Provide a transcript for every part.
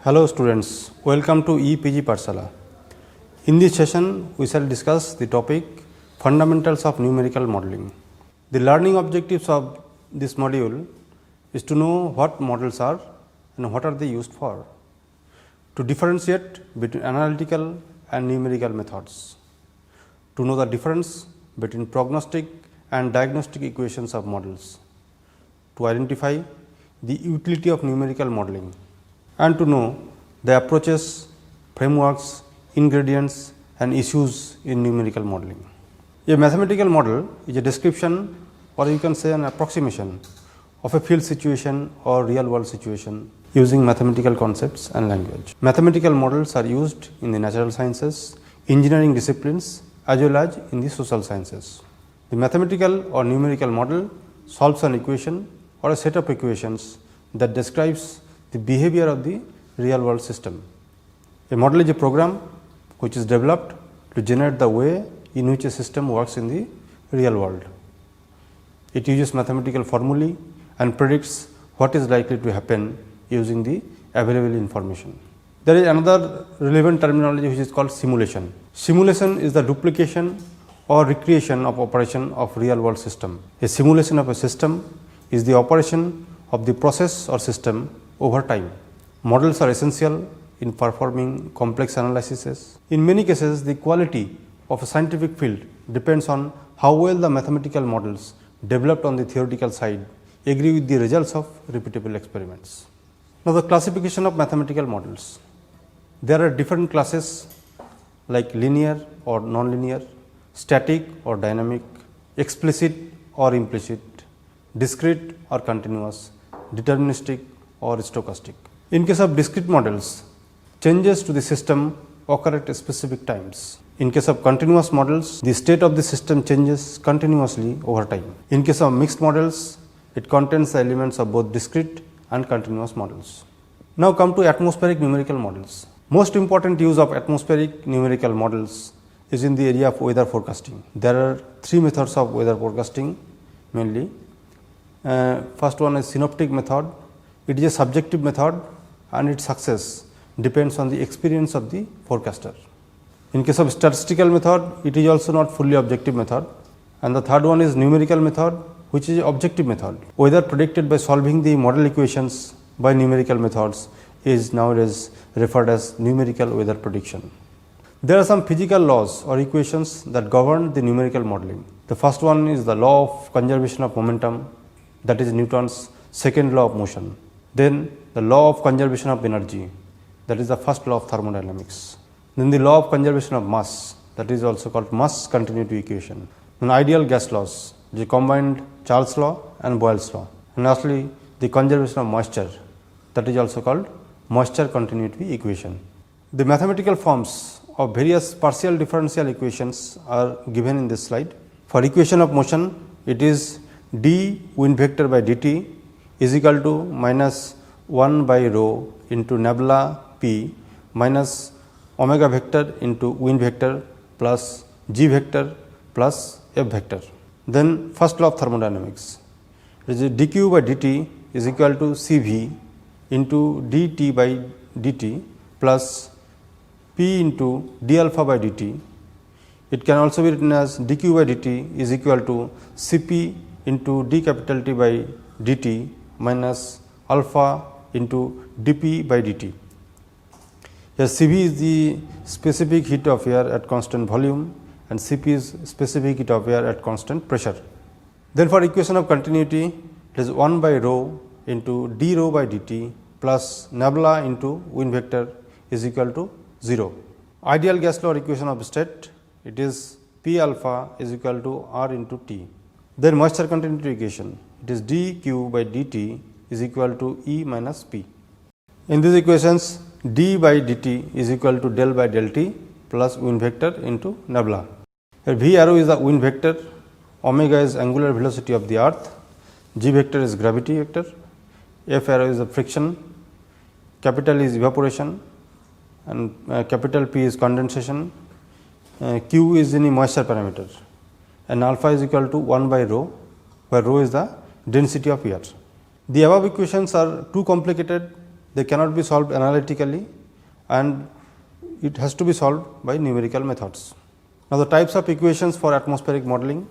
Hello students, welcome to EPG Pathshala. In this session, we shall discuss the topic Fundamentals of Numerical Modeling. The learning objectives of this module is to know what models are and what are they used for, to differentiate between analytical and numerical methods, to know the difference between prognostic and diagnostic equations of models, to identify the utility of numerical modeling, and to know the approaches, frameworks, ingredients and issues in numerical modeling. A mathematical model is a description, or you can say an approximation of a field situation or real world situation using mathematical concepts and language. Mathematical models are used in the natural sciences, engineering disciplines as well as in the social sciences. The mathematical or numerical model solves an equation or a set of equations that describes the behavior of the real world system. A model is a program which is developed to generate the way in which a system works in the real world. It uses mathematical formulae and predicts what is likely to happen using the available information. There is another relevant terminology which is called simulation. Simulation is the duplication or recreation of operation of real world system. A simulation of a system is the operation of the process or system over time. Models are essential in performing complex analyses. In many cases, the quality of a scientific field depends on how well the mathematical models developed on the theoretical side agree with the results of repeatable experiments. Now, the classification of mathematical models. There are different classes like linear or nonlinear, static or dynamic, explicit or implicit, discrete or continuous, deterministic or stochastic. In case of discrete models, changes to the system occur at specific times. In case of continuous models, the state of the system changes continuously over time. In case of mixed models, it contains the elements of both discrete and continuous models. Now come to atmospheric numerical models. Most important use of atmospheric numerical models is in the area of weather forecasting. There are three methods of weather forecasting mainly. First one is synoptic method. It is a subjective method and its success depends on the experience of the forecaster. In case of statistical method, it is also not fully objective method. And the third one is numerical method, which is objective method. Weather predicted by solving the model equations by numerical methods is nowadays referred as numerical weather prediction. There are some physical laws or equations that govern the numerical modeling. The first one is the law of conservation of momentum, that is Newton's second law of motion. Then the law of conservation of energy, that is the first law of thermodynamics. Then the law of conservation of mass, that is also called mass continuity equation. Then ideal gas laws, the combined Charles law and Boyle's law. And lastly, the conservation of moisture, that is also called moisture continuity equation. The mathematical forms of various partial differential equations are given in this slide. For equation of motion, it is d wind vector by dt is equal to minus 1 by rho into nabla p minus omega vector into wind vector plus g vector plus f vector. Then first law of thermodynamics, it is dq by dt is equal to cv into dt by dt plus p into d alpha by dt. It can also be written as dq by dt is equal to cp into d capital T by dt minus alpha into dp by dt. Here Cv is the specific heat of air at constant volume and Cp is specific heat of air at constant pressure. Then for equation of continuity, it is 1 by rho into d rho by dt plus nabla into wind vector is equal to 0. Ideal gas law or equation of state, it is P alpha is equal to R into T. Then moisture continuity equation, it is dq by dt is equal to E minus P. In these equations, d by dt is equal to del by del t plus wind vector into nabla. Here V arrow is the wind vector, omega is angular velocity of the earth, g vector is gravity vector, f arrow is the friction, capital is evaporation and capital P is condensation, q is any moisture parameter and alpha is equal to 1 by rho, where rho is the density of air. The above equations are too complicated they cannot be solved analytically, and it has to be solved by numerical methods. Now, the types of equations for atmospheric modeling,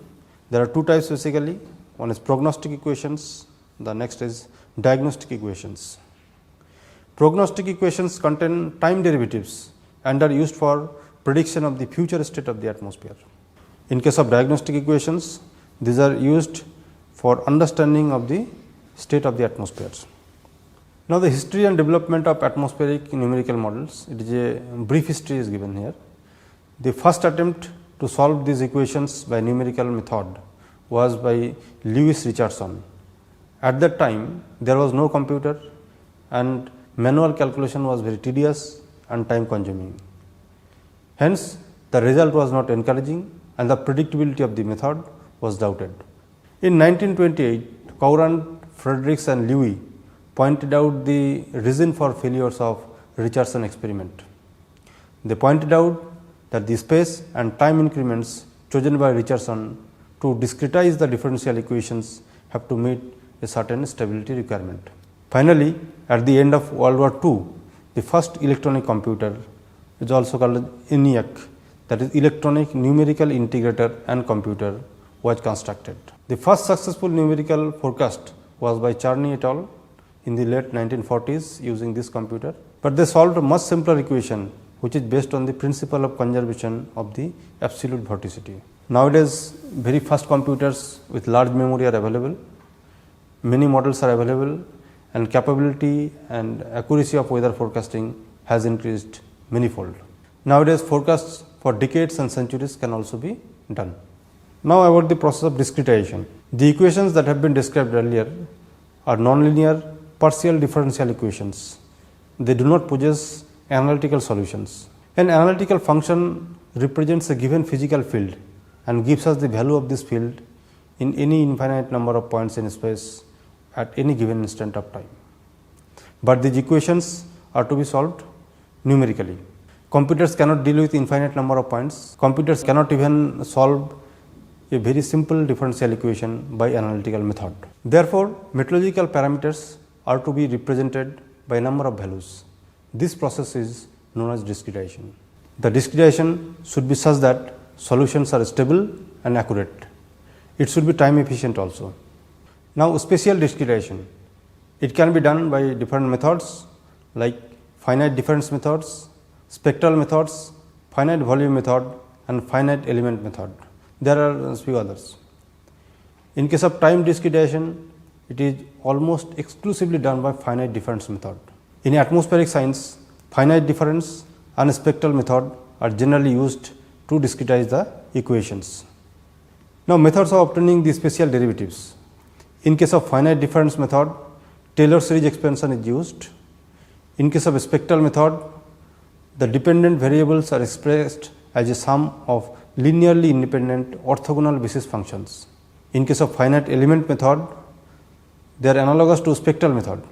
there are two types basically. One is prognostic equations, the next is diagnostic equations. Prognostic equations contain time derivatives and are used for prediction of the future state of the atmosphere. In case of diagnostic equations, these are used for understanding of the state of the atmosphere. Now, the history and development of atmospheric numerical models, it is a brief history is given here. The first attempt to solve these equations by numerical method was by Lewis Richardson. At that time, there was no computer and manual calculation was very tedious and time consuming. Hence, the result was not encouraging and the predictability of the method was doubted. In 1928, Courant, Fredericks and Lewis pointed out the reason for failures of Richardson experiment. They pointed out that the space and time increments chosen by Richardson to discretize the differential equations have to meet a certain stability requirement. Finally, at the end of World War II, the first electronic computer is also called ENIAC, that is electronic numerical integrator and computer, was constructed. The first successful numerical forecast was by Charney et al. In the late 1940s using this computer, but they solved a much simpler equation which is based on the principle of conservation of the absolute vorticity. Nowadays, very fast computers with large memory are available, many models are available, and capability and accuracy of weather forecasting has increased manifold. Nowadays, forecasts for decades and centuries can also be done. Now, about the process of discretization. The equations that have been described earlier are nonlinear partial differential equations. They do not possess analytical solutions. An analytical function represents a given physical field and gives us the value of this field in any infinite number of points in space at any given instant of time. But these equations are to be solved numerically. Computers cannot deal with infinite number of points. Computers cannot even solve a very simple differential equation by analytical method. Therefore, metrological parameters are to be represented by a number of values. This process is known as discretization. The discretization should be such that solutions are stable and accurate. It should be time efficient also. Now, spatial discretization, it can be done by different methods like finite difference methods, spectral methods, finite volume method and finite element method. There are a few others. In case of time discretization, it is almost exclusively done by finite difference method. In atmospheric science, finite difference and spectral method are generally used to discretize the equations. Now, methods of obtaining the spatial derivatives. In case of finite difference method, Taylor series expansion is used. In case of spectral method, the dependent variables are expressed as a sum of linearly independent orthogonal basis functions. In case of finite element method, they are analogous to spectral method.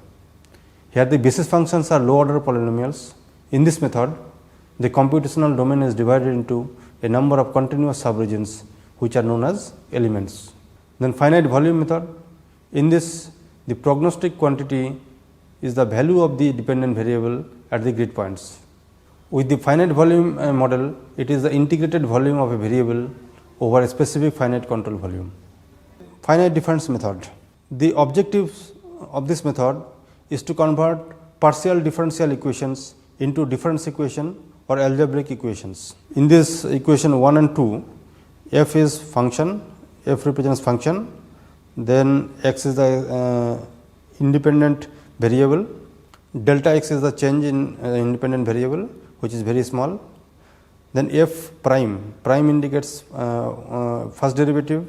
Here the basis functions are low order polynomials. In this method, the computational domain is divided into a number of continuous subregions which are known as elements. Then finite volume method, in this the prognostic quantity is the value of the dependent variable at the grid points. With the finite volume model, it is the integrated volume of a variable over a specific finite control volume. Finite difference method. The objectives of this method is to convert partial differential equations into difference equation or algebraic equations. In this equation 1 and 2, f is function, f represents function, then x is the independent variable, delta x is the change in independent variable which is very small, then f prime, prime indicates first derivative,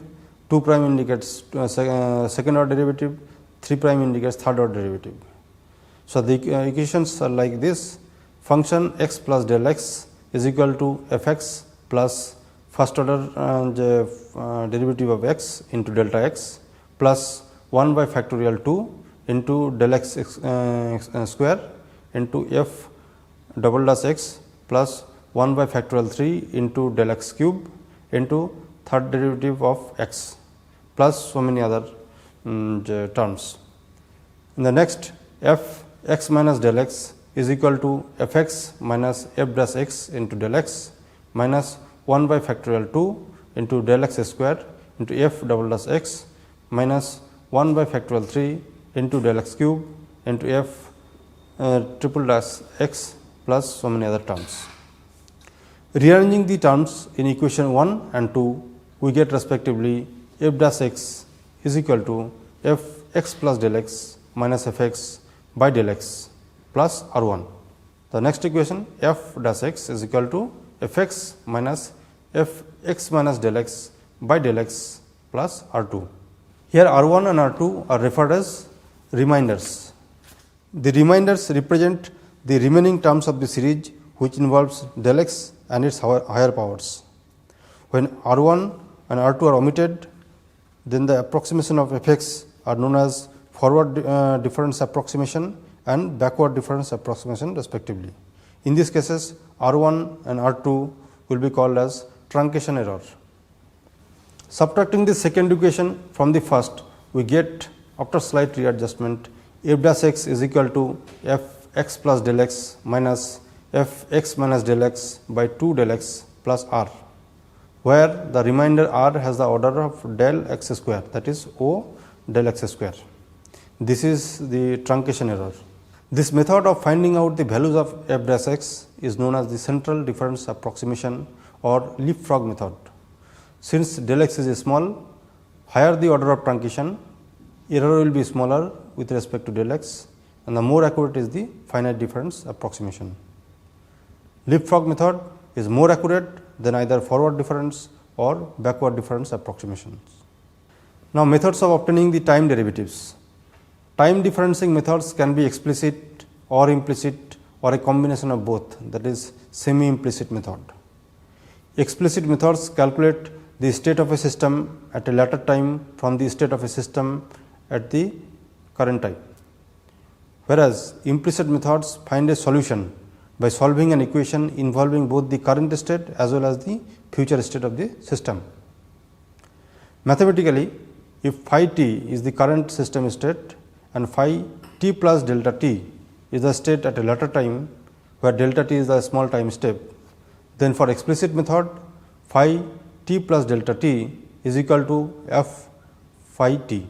2 prime indicates second order derivative, 3 prime indicates third order derivative. So, the equations are like this: function x plus del x is equal to f x plus first order derivative of x into delta x plus 1 by factorial 2 into del x square into f double dash x plus 1 by factorial 3 into del x cube into third derivative of x plus so many other terms. In the next, f x minus del x is equal to f x minus f dash x into del x minus 1 by factorial 2 into del x square into f double dash x minus 1 by factorial 3 into del x cube into f triple dash x plus so many other terms. Rearranging the terms in equation 1 and 2, we get respectively f dash x is equal to f x plus del x minus f x by del x plus r 1. The next equation f dash x is equal to f x minus f x minus del x by del x plus r 2. Here r 1 and r 2 are referred as remainders. The remainders represent the remaining terms of the series which involves del x and its higher powers. When r 1 and r 2 are omitted, then the approximation of f x are known as forward difference approximation and backward difference approximation respectively. In these cases, r 1 and r 2 will be called as truncation error. Subtracting the second equation from the first, we get after slight readjustment f dash x is equal to f x plus del x minus f x minus del x by 2 del x plus r, where the remainder r has the order of del x square, that is O del x square. This is the truncation error. This method of finding out the values of f dash x is known as the central difference approximation or leapfrog method. Since del x is small, higher the order of truncation, error will be smaller with respect to del x, and the more accurate is the finite difference approximation. Leapfrog method is more accurate than either forward difference or backward difference approximations. Now, methods of obtaining the time derivatives. Time differencing methods can be explicit or implicit or a combination of both, that is semi implicit method. Explicit methods calculate the state of a system at a later time from the state of a system at the current time, whereas implicit methods find a solution by solving an equation involving both the current state as well as the future state of the system. Mathematically, if phi t is the current system state and phi t plus delta t is the state at a later time where delta t is the small time step, then for explicit method phi t plus delta t is equal to f phi t,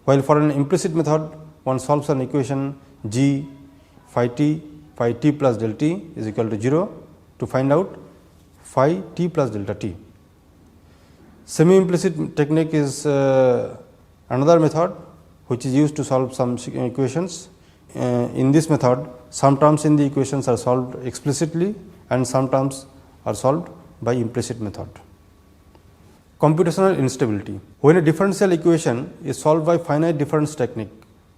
while for an implicit method one solves an equation g phi t plus delta t is equal to 0 to find out phi t plus delta t. Semi implicit technique is another method which is used to solve some equations. In this method, some terms in the equations are solved explicitly and some terms are solved by implicit method. Computational instability. When a differential equation is solved by finite difference technique,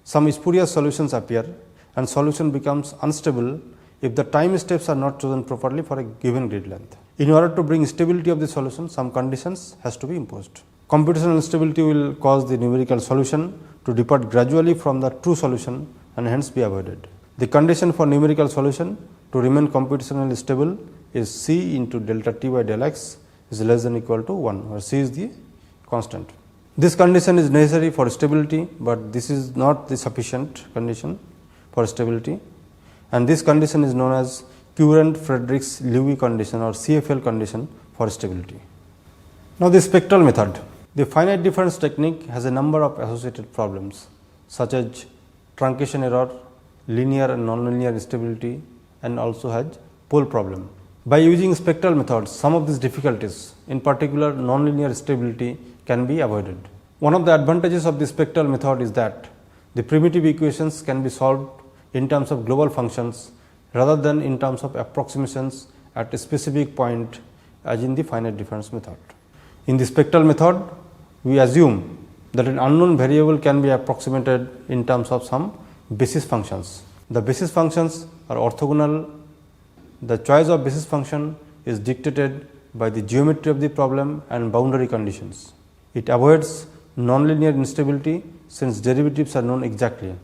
some spurious solutions appear and solution becomes unstable if the time steps are not chosen properly for a given grid length. In order to bring stability of the solution, some conditions has to be imposed. Computational instability will cause the numerical solution to depart gradually from the true solution and hence be avoided. The condition for numerical solution to remain computationally stable is C into delta t by del x is less than or equal to 1, where C is the constant. This condition is necessary for stability, but this is not the sufficient condition for stability, and this condition is known as Courant-Friedrichs-Lewis condition or CFL condition for stability. Now, the spectral method. The finite difference technique has a number of associated problems such as truncation error, linear and nonlinear instability, and also has pole problem. By using spectral methods, some of these difficulties, in particular nonlinear stability, can be avoided. One of the advantages of the spectral method is that the primitive equations can be solved in terms of global functions rather than in terms of approximations at a specific point as in the finite difference method. In the spectral method, we assume that an unknown variable can be approximated in terms of some basis functions. The basis functions are orthogonal. The choice of basis function is dictated by the geometry of the problem and boundary conditions. It avoids nonlinear instability since derivatives are known exactly.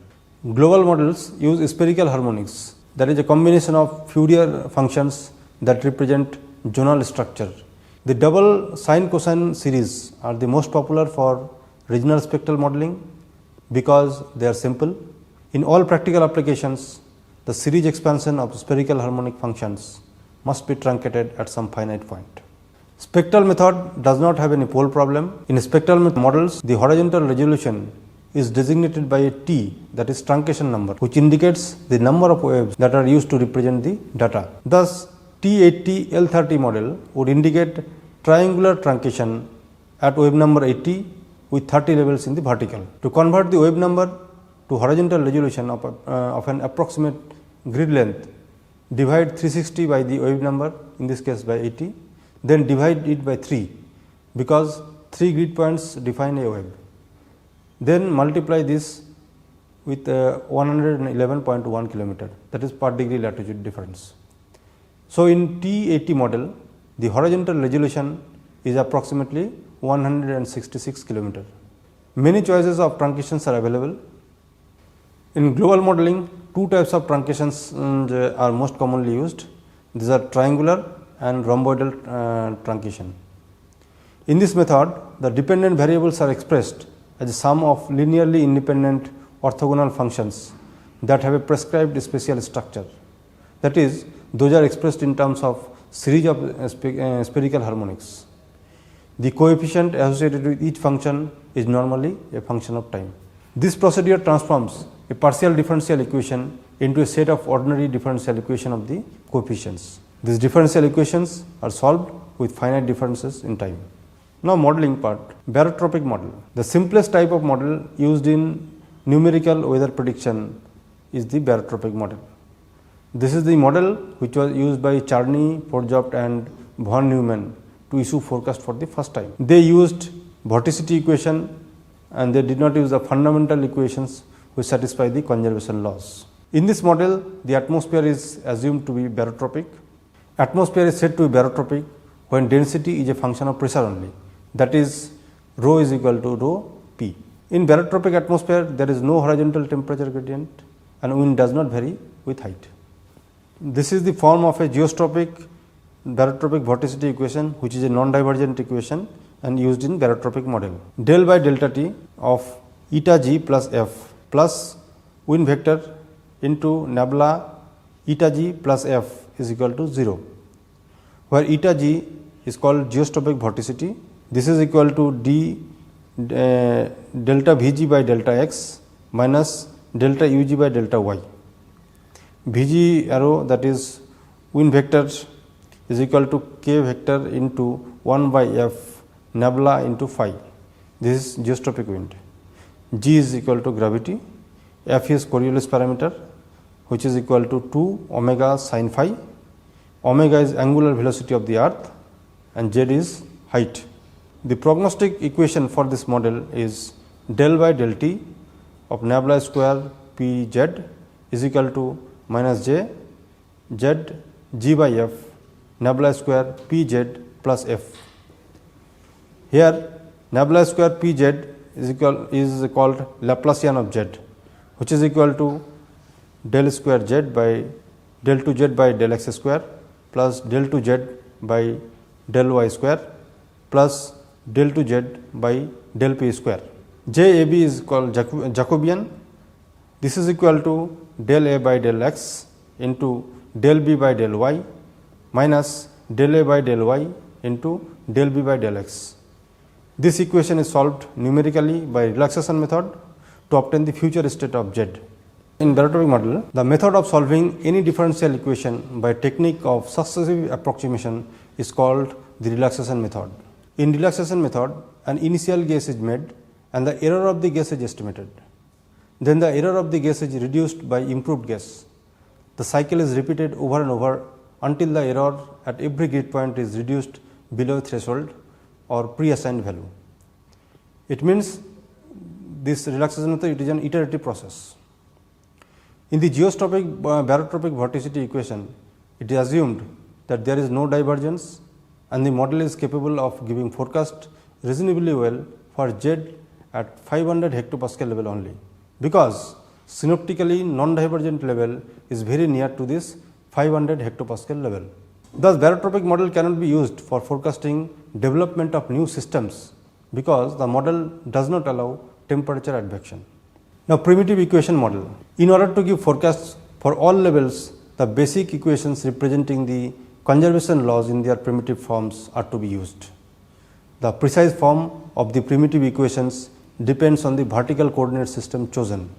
Global models use spherical harmonics, that is a combination of Fourier functions that represent zonal structure. The double sine cosine series are the most popular for regional spectral modeling because they are simple. In all practical applications, the series expansion of spherical harmonic functions must be truncated at some finite point. Spectral method does not have any pole problem. In spectral models, the horizontal resolution is designated by a T, that is truncation number, which indicates the number of waves that are used to represent the data. Thus, T80 L30 model would indicate triangular truncation at wave number 80 with 30 levels in the vertical. To convert the wave number to horizontal resolution of an approximate grid length, divide 360 by the wave number, in this case by 80, then divide it by 3, because 3 grid points define a wave. Then multiply this with 111.1 kilometer, that is per degree latitude difference. So, in T80 model, the horizontal resolution is approximately 166 kilometer. Many choices of truncations are available. In global modeling, two types of truncations are most commonly used. These are triangular and rhomboidal truncation. In this method, the dependent variables are expressed as a sum of linearly independent orthogonal functions that have a prescribed spatial structure. That is, those are expressed in terms of series of spherical harmonics. The coefficient associated with each function is normally a function of time. This procedure transforms a partial differential equation into a set of ordinary differential equation of the coefficients. These differential equations are solved with finite differences in time. Now, modeling part, barotropic model. The simplest type of model used in numerical weather prediction is the barotropic model. This is the model which was used by Charney, Forjopt and von Neumann to issue forecast for the first time. They used vorticity equation and they did not use the fundamental equations which satisfy the conservation laws. In this model, the atmosphere is assumed to be barotropic. Atmosphere is said to be barotropic when density is a function of pressure only, that is rho is equal to rho p. In barotropic atmosphere, there is no horizontal temperature gradient and wind does not vary with height. This is the form of a geostropic barotropic vorticity equation, which is a non-divergent equation and used in barotropic model. Del by delta t of eta g plus f plus wind vector into nabla eta g plus f is equal to 0, where eta g is called geostropic vorticity. This is equal to d delta Vg by delta x minus delta Ug by delta y. Vg arrow, that is wind vector, is equal to k vector into 1 by f nabla into phi. This is geostropic wind. G is equal to gravity, f is Coriolis parameter, which is equal to 2 omega sin phi. Omega is angular velocity of the earth and z is height. The prognostic equation for this model is del by del t of nabla square p z is equal to minus j z g by f nabla square p z plus f. Here nabla square p z is called Laplacian of z, which is equal to del square z by del 2 z by del x square plus del 2 z by del y square plus del 2 z by del p square. JAB is called Jacobian. This is equal to del a by del x into del b by del y minus del a by del y into del b by del x. This equation is solved numerically by relaxation method to obtain the future state of z. In barotropic model, the method of solving any differential equation by technique of successive approximation is called the relaxation method. In relaxation method, an initial guess is made and the error of the guess is estimated. Then the error of the guess is reduced by improved guess. The cycle is repeated over and over until the error at every grid point is reduced below threshold or pre-assigned value. It means this relaxation method, it is an iterative process. In the geostropic barotropic vorticity equation, it is assumed that there is no divergence and the model is capable of giving forecast reasonably well for z at 500 hectopascal level only, because synoptically non-divergent level is very near to this 500 hectopascal level. Thus, barotropic model cannot be used for forecasting development of new systems, because the model does not allow temperature advection. Now, primitive equation model. In order to give forecasts for all levels, the basic equations representing the conservation laws in their primitive forms are to be used. The precise form of the primitive equations depends on the vertical coordinate system chosen.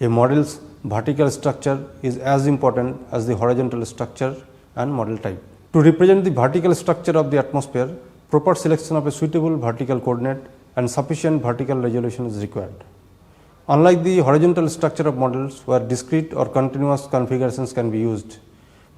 A model's vertical structure is as important as the horizontal structure and model type. To represent the vertical structure of the atmosphere, proper selection of a suitable vertical coordinate and sufficient vertical resolution is required. Unlike the horizontal structure of models where discrete or continuous configurations can be used,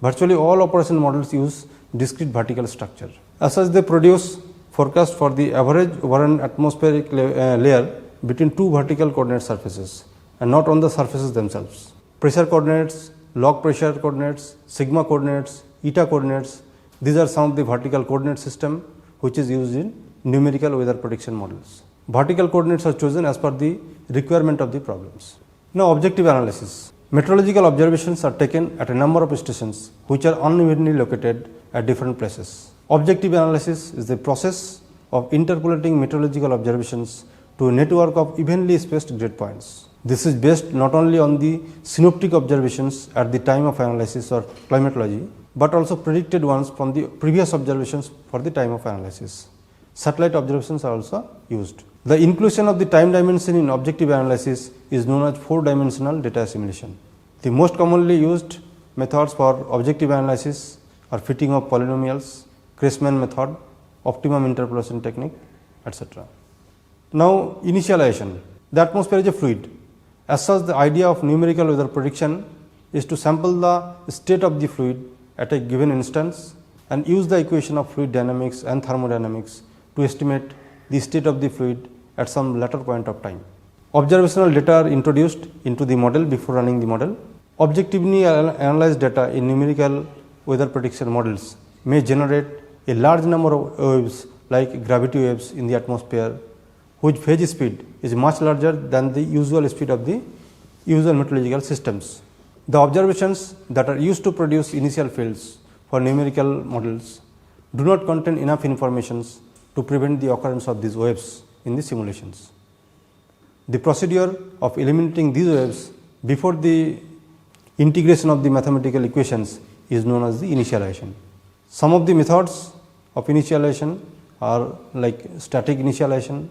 virtually all operation models use discrete vertical structure. As such, they produce forecast for the average over an atmospheric layer between two vertical coordinate surfaces and not on the surfaces themselves. Pressure coordinates, log pressure coordinates, sigma coordinates, eta coordinates, these are some of the vertical coordinate system which is used in numerical weather prediction models. Vertical coordinates are chosen as per the requirement of the problems. Now, objective analysis. Meteorological observations are taken at a number of stations which are unevenly located at different places. Objective analysis is the process of interpolating meteorological observations to a network of evenly spaced grid points. This is based not only on the synoptic observations at the time of analysis or climatology, but also predicted ones from the previous observations for the time of analysis. Satellite observations are also used. The inclusion of the time dimension in objective analysis is known as 4-dimensional data assimilation. The most commonly used methods for objective analysis are fitting of polynomials, Kressman method, optimum interpolation technique, etc. Now, initialization. The atmosphere is a fluid. As such, the idea of numerical weather prediction is to sample the state of the fluid at a given instance and use the equation of fluid dynamics and thermodynamics to estimate the state of the fluid at some later point of time. Observational data are introduced into the model before running the model. Objectively analyzed data in numerical weather prediction models may generate a large number of waves like gravity waves in the atmosphere, whose phase speed is much larger than the usual speed of the usual meteorological systems. The observations that are used to produce initial fields for numerical models do not contain enough information to prevent the occurrence of these waves in the simulations. The procedure of eliminating these waves before the integration of the mathematical equations is known as the initialization. Some of the methods of initialization are like static initialization,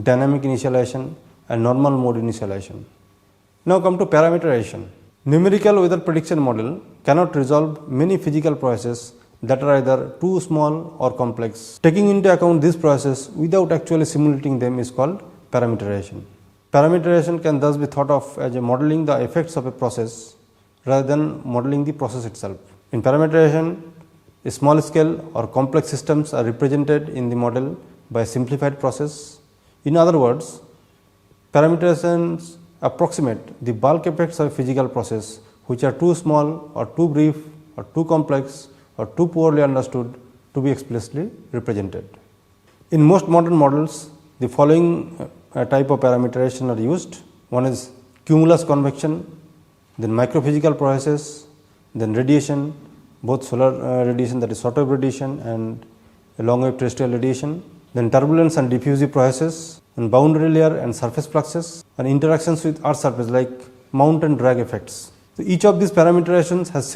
dynamic initialization and normal mode initialization. Now come to parameterization. Numerical weather prediction model cannot resolve many physical processes that are either too small or complex. Taking into account this process without actually simulating them is called parameterization. Parameterization can thus be thought of as modeling the effects of a process rather than modeling the process itself. In parameterization, a small scale or complex systems are represented in the model by a simplified process. In other words, parameterizations approximate the bulk effects of a physical process which are too small or too brief or too complex or too poorly understood to be explicitly represented. In most modern models, the following type of parameterization are used. One is cumulus convection, then microphysical processes, then radiation, both solar radiation, that is shortwave radiation, and long wave terrestrial radiation, then turbulence and diffusive processes, and boundary layer and surface fluxes, and interactions with earth surface like mount and drag effects. So each of these parameterizations has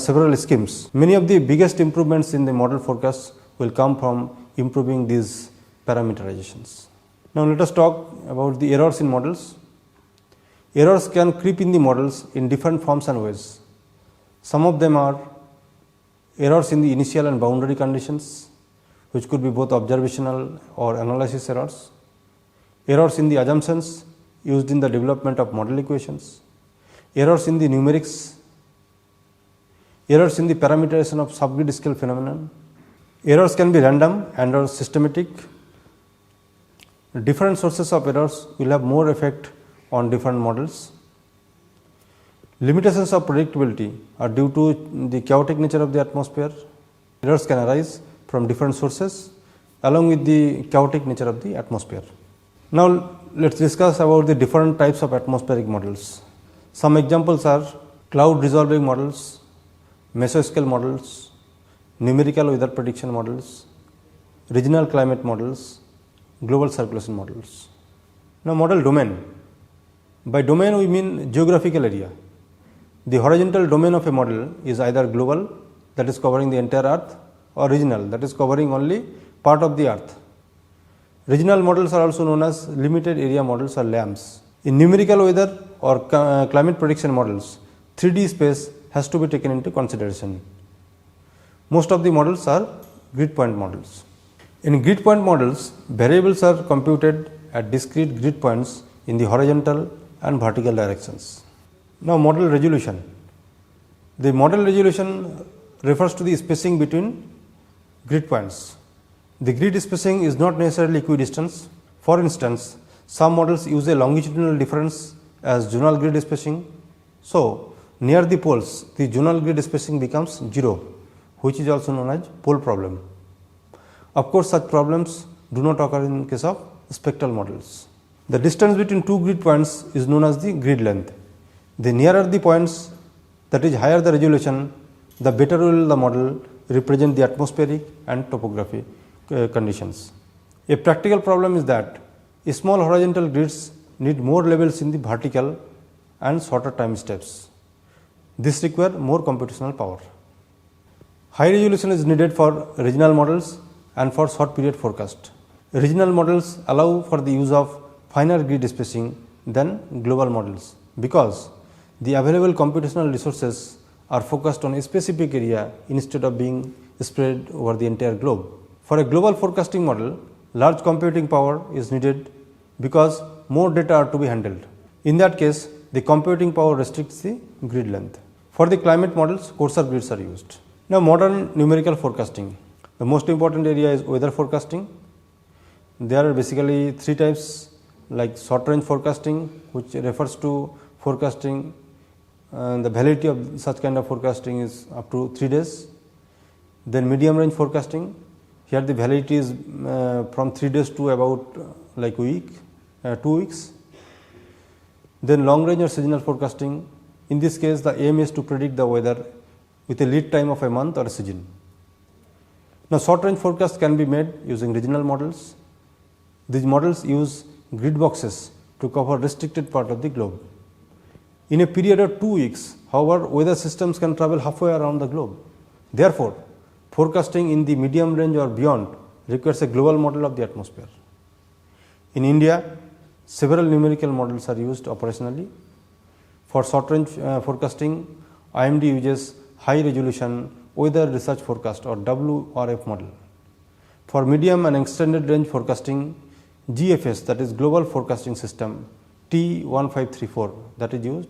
several schemes. Many of the biggest improvements in the model forecasts will come from improving these parameterizations. Now let us talk about the errors in models. Errors can creep in the models in different forms and ways. Some of them are errors in the initial and boundary conditions, which could be both observational or analysis errors. Errors in the assumptions used in the development of model equations. Errors in the numerics. Errors in the parameterization of subgrid scale phenomenon. Errors can be random and or systematic. Different sources of errors will have more effect on different models. Limitations of predictability are due to the chaotic nature of the atmosphere. Errors can arise from different sources along with the chaotic nature of the atmosphere. Now let us discuss about the different types of atmospheric models. Some examples are cloud resolving models, mesoscale models, numerical weather prediction models, regional climate models, global circulation models. Now model domain. By domain we mean geographical area. The horizontal domain of a model is either global, that is covering the entire earth, or regional, that is covering only part of the earth. Regional models are also known as limited area models or LAMs. In numerical weather or climate prediction models, 3D space has to be taken into consideration. Most of the models are grid point models. In grid point models, variables are computed at discrete grid points in the horizontal and vertical directions. Now, model resolution. The model resolution refers to the spacing between grid points. The grid spacing is not necessarily equidistant. For instance, some models use a longitudinal difference as zonal grid spacing. So, near the poles, the zonal grid spacing becomes 0, which is also known as pole problem. Of course, such problems do not occur in case of spectral models. The distance between two grid points is known as the grid length. The nearer the points, that is higher the resolution, the better will the model represent the atmospheric and topographic conditions. A practical problem is that small horizontal grids need more levels in the vertical and shorter time steps. This requires more computational power. High resolution is needed for regional models and for short period forecast. Regional models allow for the use of finer grid spacing than global models because the available computational resources are focused on a specific area instead of being spread over the entire globe. For a global forecasting model, large computing power is needed because more data are to be handled. In that case, the computing power restricts the grid length. For the climate models, coarser grids are used. Now, modern numerical forecasting. The most important area is weather forecasting. There are basically three types, like short range forecasting, which refers to forecasting. The validity of such kind of forecasting is up to 3 days. Then medium range forecasting, here the validity is from 3 days to about like week, 2 weeks. Then long range or seasonal forecasting, in this case the aim is to predict the weather with a lead time of a month or a season. Now, short range forecast can be made using regional models. These models use grid boxes to cover restricted part of the globe. In a period of 2 weeks, however, weather systems can travel halfway around the globe. Therefore, forecasting in the medium range or beyond requires a global model of the atmosphere. In India, several numerical models are used operationally. For short range forecasting, IMD uses high resolution weather research forecast or WRF model. For medium and extended range forecasting, GFS, that is Global Forecasting System T1534, that is used.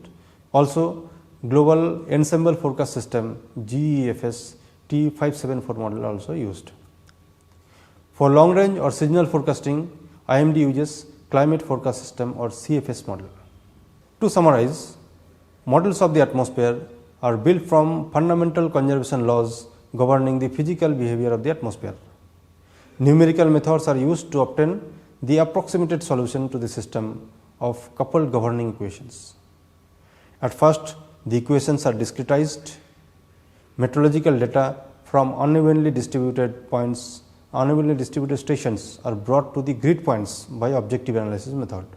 Also, Global Ensemble Forecast System GEFS T574 model also used. For long range or seasonal forecasting, IMD uses Climate Forecast System or CFS model. To summarize, models of the atmosphere are built from fundamental conservation laws governing the physical behavior of the atmosphere. Numerical methods are used to obtain the approximated solution to the system of coupled governing equations. At first, the equations are discretized. Meteorological data from unevenly distributed points, unevenly distributed stations are brought to the grid points by objective analysis method.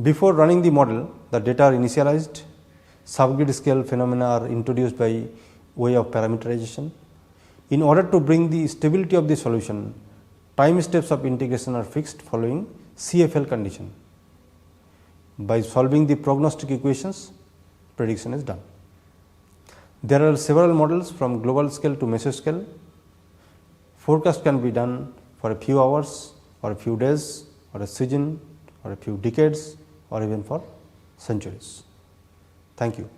Before running the model, the data are initialized. Subgrid scale phenomena are introduced by way of parameterization. In order to bring the stability of the solution, time steps of integration are fixed following CFL condition. By solving the prognostic equations, prediction is done. There are several models from global scale to meso scale. Forecast can be done for a few hours or a few days or a season or a few decades or even for centuries. Thank you.